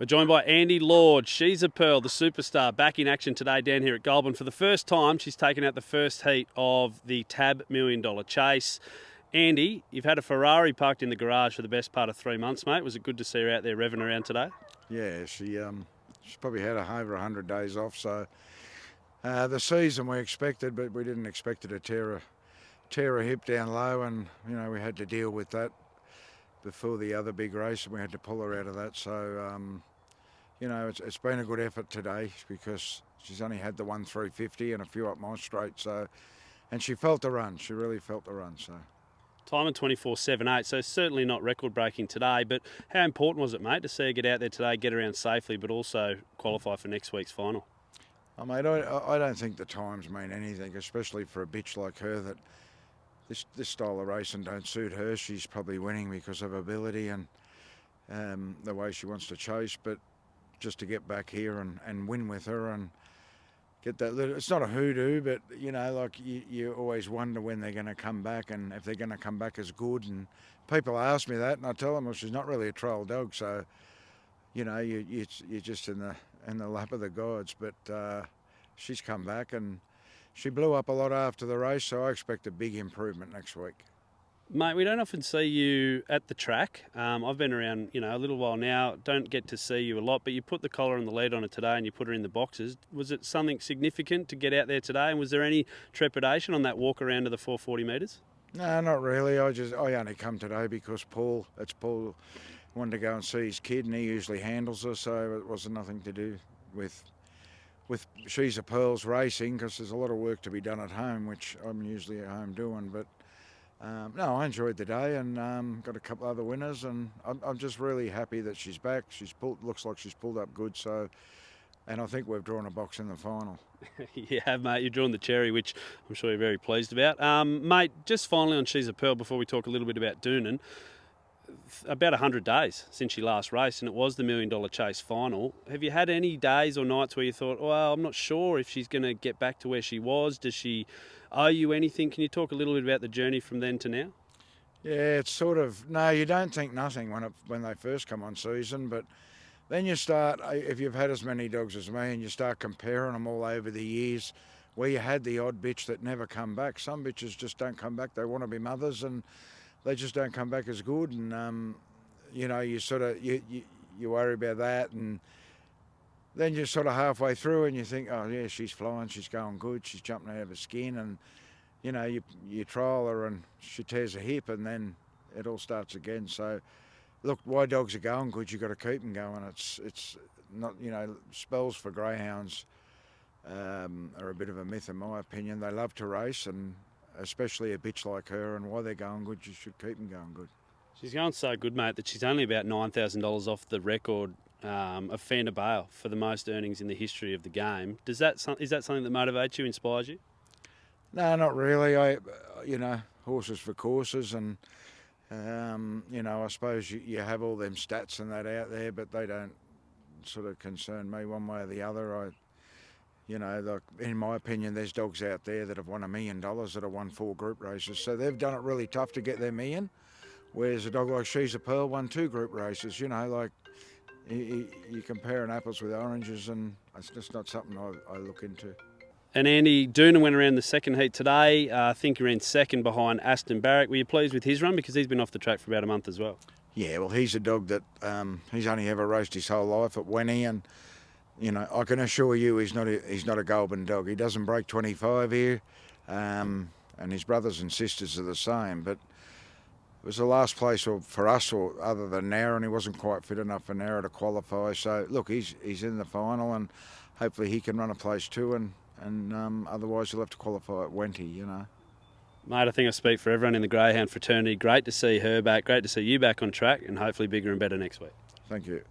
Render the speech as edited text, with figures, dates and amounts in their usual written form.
We're joined by Andy Lord. She's a Pearl, the superstar, back in action today down here at Goulburn. For the first time, she's taken out the first heat of the TAB $1 Million Chase. Andy, you've had a Ferrari parked in the garage for the best part of 3 months, mate. Was it good to see her out there revving around today? Yeah, she's probably had over 100 days off, so the season we expected, but we didn't expect her to tear a hip down low, and we had to deal with that before the other big race, and we had to pull her out of that. So it's been a good effort today because she's only had the 1/350 and a few up my straight. So, and she felt the run. She really felt the run. So. Time at 24.78, so certainly not record-breaking today, but how important was it, mate, to see her get out there today, get around safely, but also qualify for next week's final? Oh, mate, I don't think the times mean anything, especially for a bitch like her that this style of racing don't suit her. She's probably winning because of ability and the way she wants to chase, but just to get back here and win with her and get that little, it's not a hoodoo, but you always wonder when they're going to come back and if they're going to come back as good. And people ask me that, and I tell them, well, she's not really a trial dog, so you're just in the lap of the gods. But she's come back and she blew up a lot after the race, so I expect a big improvement next week. Mate, we don't often see you at the track. I've been around, a little while now. Don't get to see you a lot, but you put the collar and the lead on her today and you put her in the boxes. Was it something significant to get out there today? And was there any trepidation on that walk around to the 440 metres? No, not really. I only come today because Paul wanted to go and see his kid, and he usually handles her, so it wasn't nothing to do with She's a Pearls racing, because there's a lot of work to be done at home, which I'm usually at home doing. But no, I enjoyed the day and got a couple other winners, and I'm just really happy that she's back. Looks like she's pulled up good, so, and I think we've drawn a box in the final. Yeah, mate, you're drawing the cherry, which I'm sure you're very pleased about. Mate, just finally on She's a Pearl, before we talk a little bit about Doonan, about 100 days since she last raced, and it was the $1 Million Chase final. Have you had any days or nights where you thought, well, I'm not sure if she's going to get back to where she was? Does she owe you anything? Can you talk a little bit about the journey from then to now? Yeah, it's sort of, no, you don't think nothing when they first come on season, but then you start, if you've had as many dogs as me, and you start comparing them all over the years, where you had the odd bitch that never come back. Some bitches just don't come back. They want to be mothers, and they just don't come back as good. And you sort of you worry about that, and then you're sort of halfway through and you think, oh yeah, she's flying, she's going good, she's jumping out of her skin, and you trial her and she tears a hip, and then it all starts again. So look, why dogs are going good, you've got to keep them going. It's not, spells for greyhounds are a bit of a myth in my opinion. They love to race, and especially a bitch like her, and why they're going good, you should keep them going good. She's going so good, mate, that she's only about $9,000 off the record of Fender Bale for the most earnings in the history of the game. Is that something that motivates you, inspires you? No, not really. Horses for courses, and I suppose you have all them stats and that out there, but they don't sort of concern me one way or the other. In my opinion, there's dogs out there that have won $1 million that have won 4 group races, so they've done it really tough to get their million. Whereas a dog like She's a Pearl won 2 group races. You're comparing apples with oranges, and it's just not something I look into. And Andy, Doona went around the second heat today. I think he ran second behind Aston Barrack. Were you pleased with his run? Because he's been off the track for about a month as well. Yeah, well, he's a dog that he's only ever raced his whole life at Wenny, and I can assure you he's not a Goulburn dog. He doesn't break 25 here, and his brothers and sisters are the same. But it was the last place for us, or other than Nara, and he wasn't quite fit enough for Nara to qualify. So look, he's in the final, and hopefully he can run a place too, and otherwise he'll have to qualify at Wenty. Mate, I think I speak for everyone in the greyhound fraternity. Great to see her back, great to see you back on track, and hopefully bigger and better next week. Thank you.